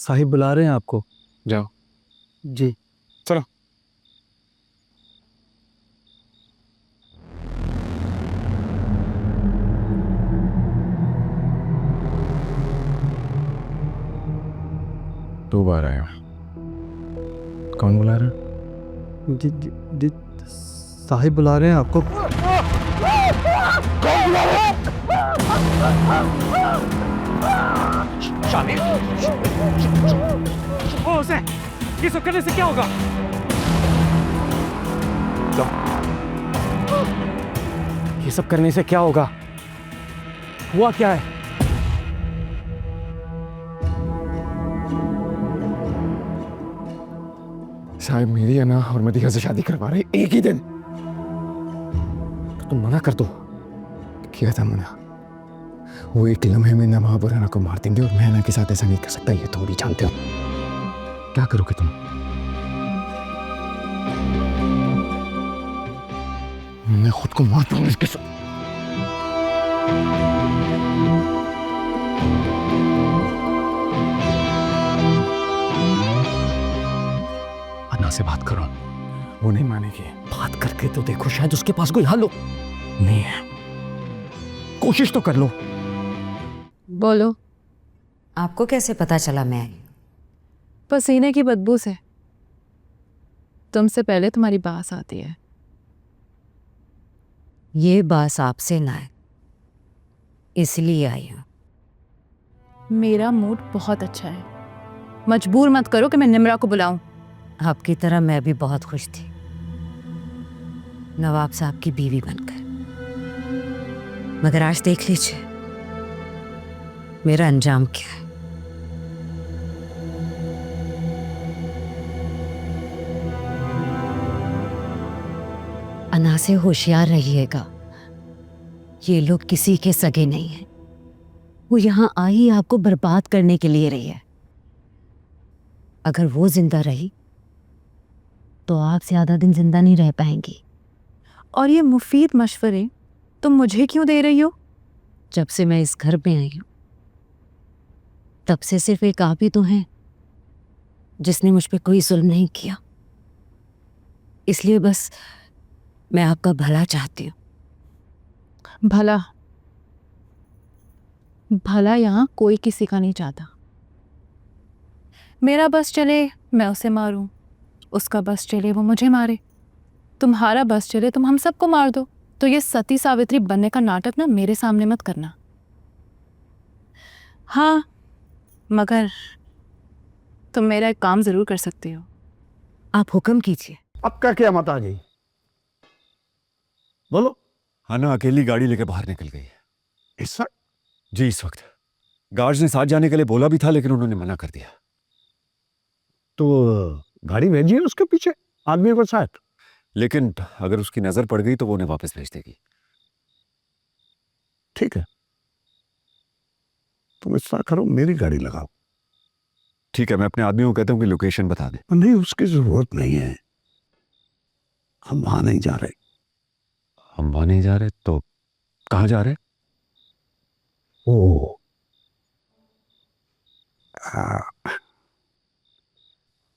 साहिब बुला रहे हैं आपको। जाओ। जी। चलो। दो बार आया। कौन बुला रहा है? जी जी जी, साहिब बुला रहे हैं आपको। कौन बुला रहा है? शादी। ओ उसे, ये सब करने से क्या होगा? ये सब करने से क्या होगा? हुआ क्या है? साहिब मेरी है ना और मदिहा से शादी करवा रहे एक ही दिन। तो तुम मना कर दो। किया था मना। वो एक लम्हे में ना वहां बुराना को मार देंगे और मैं ना के साथ ऐसा नहीं कर सकता, ये तो भी जानते हो। क्या करोगे तुम? मैं खुद को मार दूंगा इसके साथ। अन्ना से बात करो, वो नहीं मानेगी। बात करके तो देखो, शायद उसके पास कोई हल हो। नहीं है, कोशिश तो कर लो। बोलो। आपको कैसे पता चला मैं आई? पसीने की बदबू से। तुमसे पहले तुम्हारी बास आती है। ये बात आपसे ना है, इसलिए आई हूं। मेरा मूड बहुत अच्छा है, मजबूर मत करो कि मैं निम्रा को बुलाऊं। आपकी तरह मैं भी बहुत खुश थी, नवाब साहब की बीवी बनकर। मगर आज देख लीजिए मेरा अंजाम क्या है। अन्ना से होशियार रहिएगा, ये लोग किसी के सगे नहीं हैं। वो यहां आई आपको बर्बाद करने के लिए रही है। अगर वो जिंदा रही तो आप ज्यादा दिन जिंदा नहीं रह पाएंगी। और ये मुफीद मशवरे तुम मुझे क्यों दे रही हो? जब से मैं इस घर में आई हूं तब से सिर्फ एक आप ही तो हैं जिसने मुझ पे कोई जुल्म नहीं किया। इसलिए बस मैं आपका भला चाहती हूँ। भला भला यहाँ कोई किसी का नहीं चाहता। मेरा बस चले मैं उसे मारूं, उसका बस चले वो मुझे मारे, तुम्हारा बस चले तुम हम सबको मार दो। तो ये सती सावित्री बनने का नाटक ना मेरे सामने मत करना। हाँ, मगर तुम मेरा एक काम जरूर कर सकते हो। आप हुक्म कीजिए। अब क्या मत आ गई? बोलो। हना अकेली गाड़ी लेकर बाहर निकल गई है। इस वक्त? जी इस वक्त। गार्ड्स ने साथ जाने के लिए बोला भी था लेकिन उन्होंने मना कर दिया। तो गाड़ी भेजिए उसके पीछे आदमी को साथ। लेकिन अगर उसकी नजर पड़ गई तो वो उन्हें वापस भेज देगी। ठीक है, तुम इस तरह करो, मेरी गाड़ी लगाओ। ठीक है, मैं अपने आदमियों को कहता हूँ कि लोकेशन बता दें। नहीं, उसकी जरूरत नहीं है, हम वहां नहीं जा रहे। हम वहां नहीं जा रहे तो कहाँ जा रहे? ओ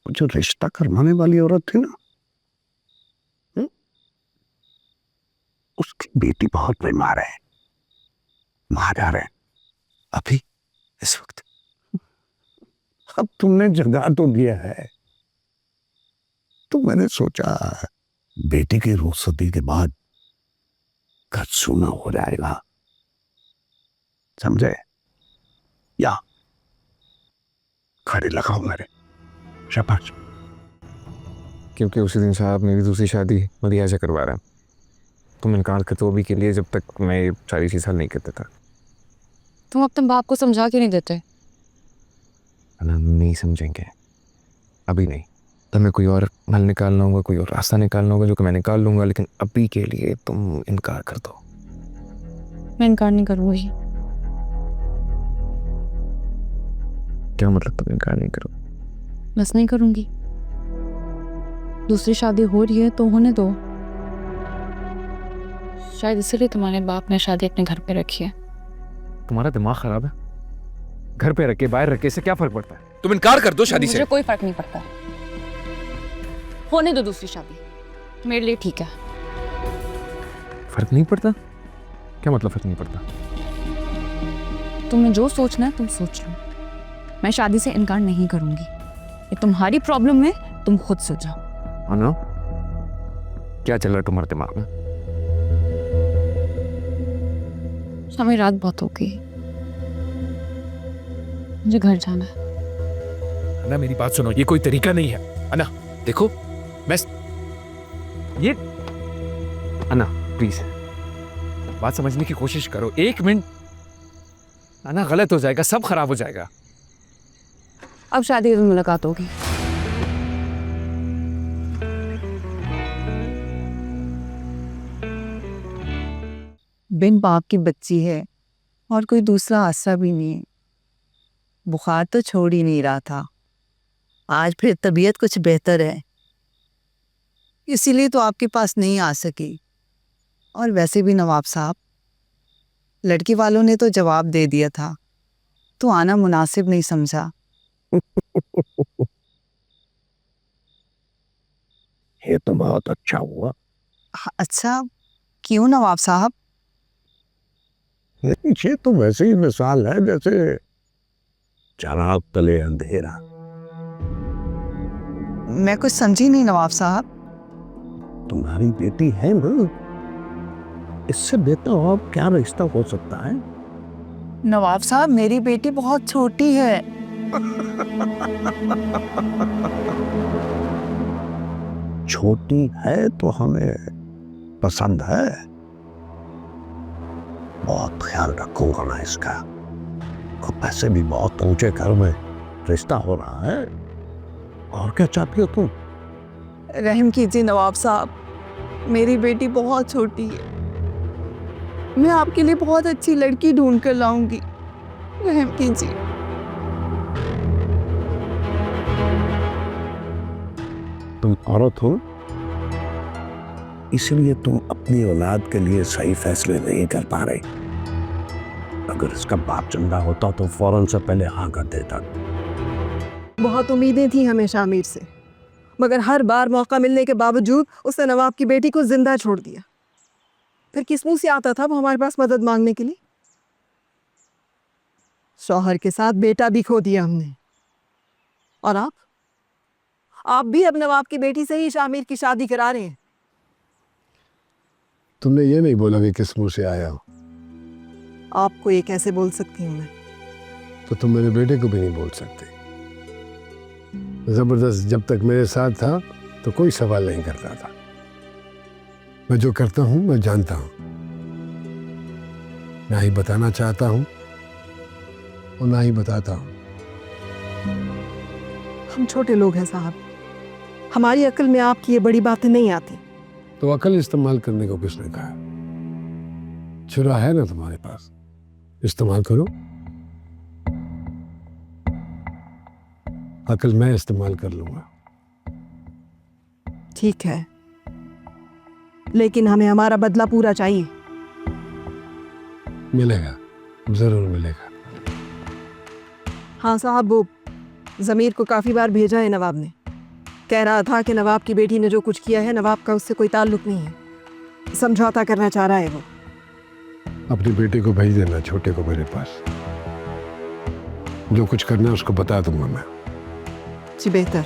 जो रिश्ता करवाने वाली औरत थी ना, उसकी बेटी बहुत बीमार है, वहां जा रहे हैं। अभी इस वक्त? अब तुमने जगा तो दिया है तो मैंने सोचा बेटी की रुखसती के बाद घर सूना हो जाएगा, समझे? या खड़े लगाओ मेरे। शाबाश। क्योंकि उसी दिन साहब मेरी दूसरी शादी मदिहा से करवा रहा है। तुम इनकार करते हो अभी के लिए, जब तक मैं ये सारी चीज़ हल नहीं करता था। तुम अपने बाप को समझा क्यों नहीं देते? नहीं समझेंगे अभी नहीं, तो मैं कोई और हल निकालना होगा, कोई और रास्ता निकालना होगा जो कि मैं निकाल लूंगा। लेकिन अभी के लिए तुम इनकार कर दो। मैं इनकार नहीं करूँगी। क्या मतलब तुम इनकार नहीं करो? बस नहीं करूँगी। दूसरी शादी हो रही है तो होने दो। शायद इसलिए तुम्हारे बाप ने शादी अपने घर पे रखी है। तुम्हारा दिमाग खराब है? घर पे रखे बाहर रखे से क्या फर्क पड़ता है? तुम इनकार कर दो शादी से। मुझे कोई फर्क नहीं पड़ता, होने दो दूसरी शादी, मेरे लिए ठीक है। फर्क नहीं पड़ता? क्या मतलब फर्क नहीं पड़ता? तुम्हें जो सोचना है तुम सोच लो, मैं शादी से इनकार नहीं करूंगी। ये तुम्हारी प्रॉब्लम है, तुम खुद सुलझाओ। अना, क्या चल रहा है तुम्हारे दिमाग में? हमें रात बहुत हो गई, मुझे घर जाना है। अन्ना मेरी बात सुनो, ये कोई तरीका नहीं है। अन्ना देखो, मैं ये अना प्लीज, बात समझने की कोशिश करो। 1 मिनट। अन्ना गलत हो जाएगा, सब खराब हो जाएगा। अब शादी के दिन मुलाकात होगी। बिन बाप की बच्ची है और कोई दूसरा आसरा भी नहीं है। बुखार तो छोड़ ही नहीं रहा था, आज फिर तबीयत कुछ बेहतर है, इसीलिए तो आपके पास नहीं आ सकी। और वैसे भी नवाब साहब, लड़की वालों ने तो जवाब दे दिया था, तो आना मुनासिब नहीं समझा। ये तो बहुत अच्छा हुआ। अच्छा, क्यों नवाब साहब? ये तो वैसे ही मिसाल है जैसे चराग तले अंधेरा। मैं कुछ समझी नहीं नवाब साहब। तुम्हारी बेटी है ना, इससे बेहतर और क्या रिश्ता हो सकता है? नवाब साहब, मेरी बेटी बहुत छोटी है। छोटी है तो हमें पसंद है, बहुत ख्याल रखूंगा मैं इसका। और पैसे भी बहुत ऊंचे घर में रिश्ता हो रहा है। और क्या चाहती हो तुम? रहम कीजिए नवाब साहब, मेरी बेटी बहुत छोटी है, मैं आपके लिए बहुत अच्छी लड़की ढूंढ कर लाऊंगी, रहम कीजिए। तुम औरत हो, इसलिए तुम अपनी औलाद के लिए सही फैसले नहीं कर पा रहे। अगर इसका बाप जिंदा होता तो फौरन से पहले हाँ कर देता। बहुत उम्मीदें थी हमें शामिर से, मगर हर बार मौका मिलने के बावजूद उसने नवाब की बेटी को जिंदा छोड़ दिया। फिर किस मुंह से आता था वो हमारे पास मदद मांगने के लिए? शौहर के साथ बेटा भी खो दिया हमने। और आप भी अब नवाब की बेटी से ही शामिर की शादी करा रहे हैं। तुमने ये नहीं बोला कि किस मुंह से आया हो। आपको ये कैसे बोल सकती हूँ मैं? तो तुम मेरे बेटे को भी नहीं बोल सकते। जबरदस्त जब तक मेरे साथ था तो कोई सवाल नहीं करता था। मैं जो करता हूँ मैं जानता हूँ, ना ही बताना चाहता हूँ और ना ही बताता हूँ। हम छोटे लोग हैं साहब, हमारी अक्ल में आपकी ये बड़ी बातें नहीं आती। तो अकल इस्तेमाल करने को किसने कहा? छुरा है ना तुम्हारे पास, इस्तेमाल करो। अकल मैं इस्तेमाल कर लूंगा। ठीक है, लेकिन हमें हमारा बदला पूरा चाहिए। मिलेगा, जरूर मिलेगा। हाँ साहब, वो ज़मीर को काफ़ी बार भेजा है नवाब ने। कह रहा था कि नवाब की बेटी ने जो कुछ किया है नवाब का उससे कोई ताल्लुक नहीं है, समझौता करना चाह रहा है वो। अपनी बेटे को भेज देना, छोटे को मेरे पास। जो कुछ करना है उसको बता दूंगा मैं। जी बेहतर।